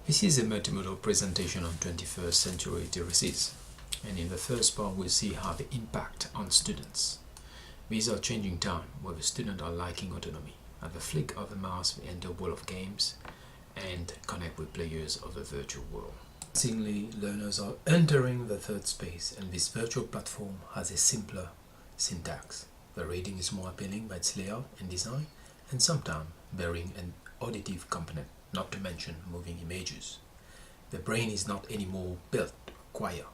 This is a multimodal presentation on 21st century literacies, and in the first part we'll see how they impact on students. These are changing time, where the students are liking autonomy. At the flick of a mouse they enter a world of games and connect with players of the virtual world. Increasingly, learners are entering the third space, and this virtual platform has a simpler syntax. The reading is more appealing by its layout and design, and sometimes bearing an auditive component, not to mention moving images. The brain is not anymore built to acquire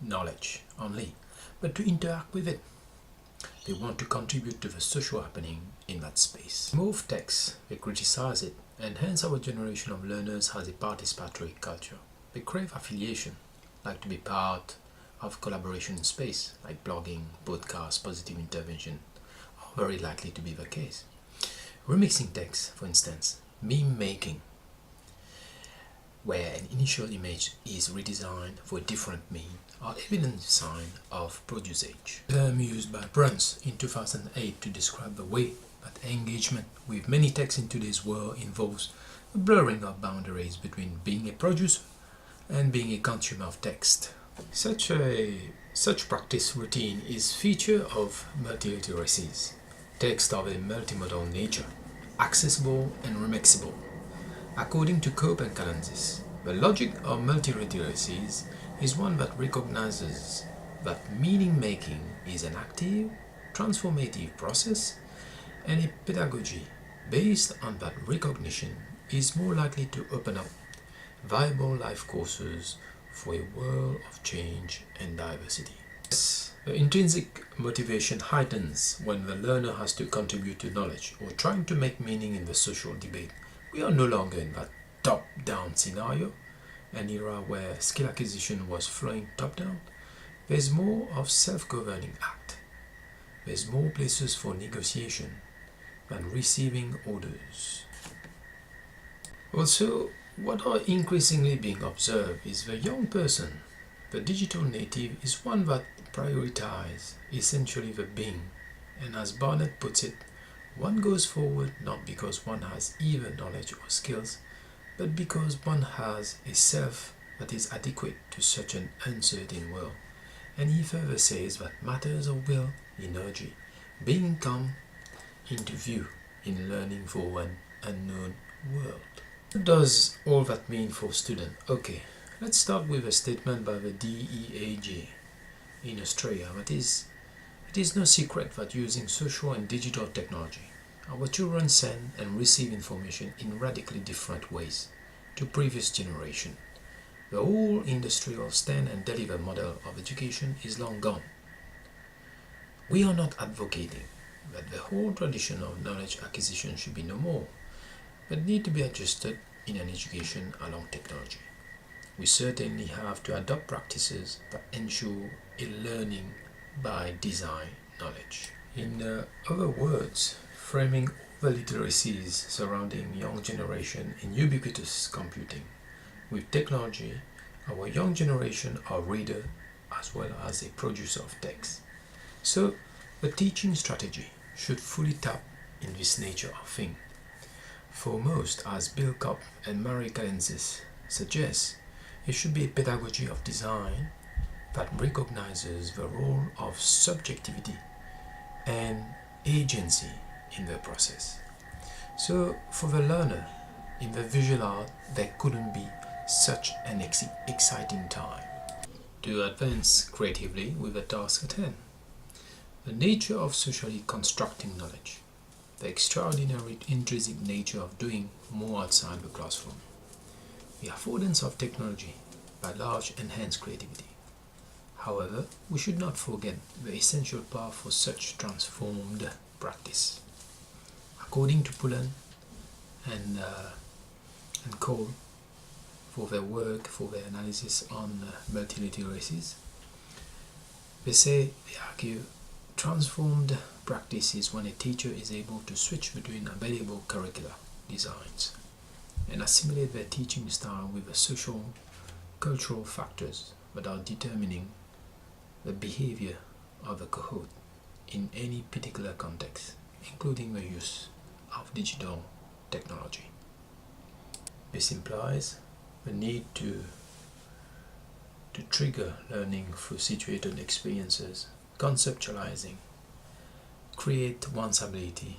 knowledge only, but to interact with it. They want to contribute to the social happening in that space. Move text, they criticize it, and hence our generation of learners has a participatory culture. They crave affiliation, like to be part of collaboration space, like blogging, podcasts, positive intervention, are very likely to be the case. Remixing text, for instance, meme making, where an initial image is redesigned for a different meme, are evident signs of produce age. The term used by Bruns in 2008 to describe the way that engagement with many texts in today's world involves a blurring of boundaries between being a producer and being a consumer of text. Such practice routine is feature of multiliteracies. Texts of a multimodal nature, accessible and remixable. According to Cope and Calensis, the logic of multiliteracies is one that recognizes that meaning making is an active, transformative process, and a pedagogy based on that recognition is more likely to open up viable life courses for a world of change and diversity. The intrinsic motivation heightens when the learner has to contribute to knowledge or trying to make meaning in the social debate. We are no longer in that top-down scenario, an era where skill acquisition was flowing top-down. There's more of self-governing act. There's more places for negotiation than receiving orders. Also, what are increasingly being observed is the young person. The digital native is one that prioritizes essentially the being, and as Barnett puts it, one goes forward not because one has either knowledge or skills, but because one has a self that is adequate to such an uncertain world. And he further says that matters of will, energy, being come into view in learning for an unknown world. What does all that mean for students? Okay, let's start with a statement by the DEAJ in Australia. It is no secret that using social and digital technology, our children send and receive information in radically different ways to previous generation. The whole industrial stand and deliver model of education is long gone. We are not advocating that the whole tradition of knowledge acquisition should be no more, but need to be adjusted in an education along technology. We certainly have to adopt practices that ensure a learning by design knowledge. In other words, framing all the literacies surrounding young generation in ubiquitous computing. With technology, our young generation are reader as well as a producer of text. So the teaching strategy should fully tap in this nature of thing. Foremost, as Bill Kopp and Mary Calensis suggest, it should be a pedagogy of design that recognizes the role of subjectivity and agency in the process. So, for the learner, in the visual art, there couldn't be such an exciting time to advance creatively with the task at hand. The nature of socially constructing knowledge, the extraordinary intrinsic nature of doing more outside the classroom, the affordance of technology by large enhanced creativity. However, we should not forget the essential power for such transformed practice. According to Pullen and Cole, for their work, for their analysis on multiliteracies, they argue, transformed practice is when a teacher is able to switch between available curricular designs and assimilate their teaching style with the social, cultural factors that are determining the behavior of the cohort in any particular context, including the use of digital technology. This implies the need to trigger learning through situated experiences, conceptualizing, create one's ability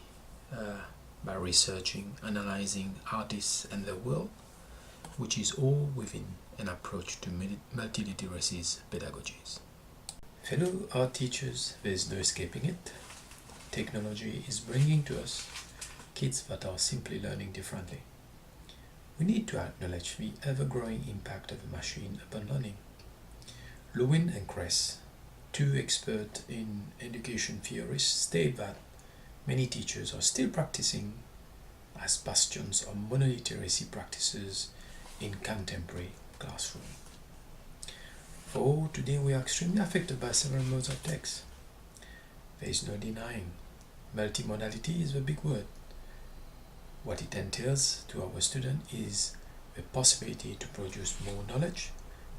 by researching, analyzing artists and their world, which is all within an approach to multiliteracy pedagogies. Fellow art teachers, there is no escaping it. Technology is bringing to us kids that are simply learning differently. We need to acknowledge the ever-growing impact of a machine upon learning. Lewin and Kress, two experts in education theorists, state that many teachers are still practicing as bastions of monoliteracy practices in contemporary classroom. For today we are extremely affected by several modes of text. There is no denying. Multimodality is the big word. What it entails to our student is the possibility to produce more knowledge,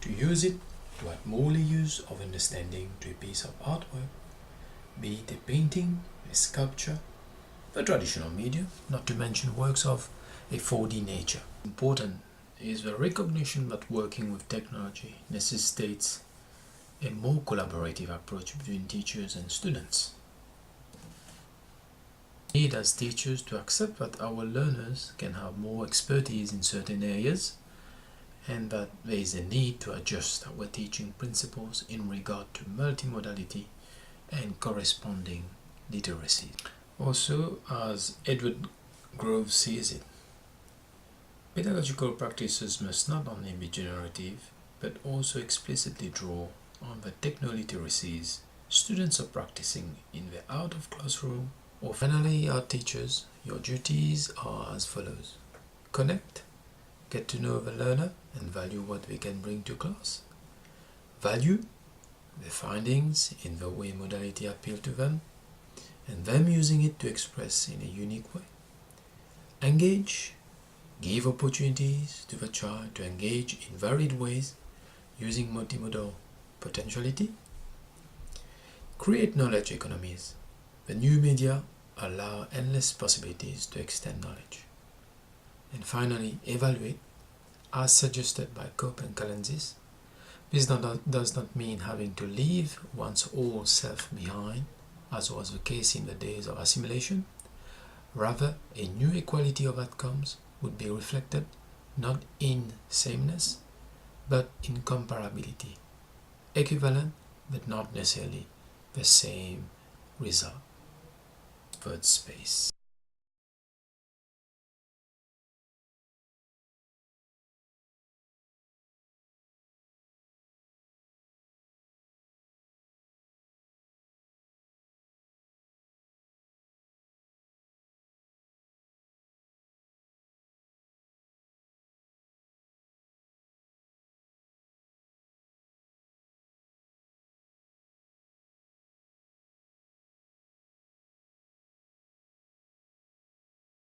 to use it, to add more layers of understanding to a piece of artwork, be it a painting, a sculpture, a traditional medium, not to mention works of a 4D nature. Important is the recognition that working with technology necessitates a more collaborative approach between teachers and students. We need as teachers to accept that our learners can have more expertise in certain areas and that there is a need to adjust our teaching principles in regard to multimodality and corresponding literacy. Also, as Edward Grove sees it, pedagogical practices must not only be generative, but also explicitly draw on the techno-literacies students are practicing in the out-of-classroom. Or finally, art teachers, your duties are as follows. Connect, get to know the learner and value what they can bring to class. Value the findings in the way modality appeal to them, and them using it to express in a unique way. Engage, give opportunities to the child to engage in varied ways using multimodal potentiality. Create knowledge economies. The new media allow endless possibilities to extend knowledge. And finally, evaluate, as suggested by Cope and Kalensis. This does not mean having to leave one's old self behind, as was the case in the days of assimilation. Rather, a new equality of outcomes would be reflected not in sameness, but in comparability. Equivalent, but not necessarily the same result. Third space.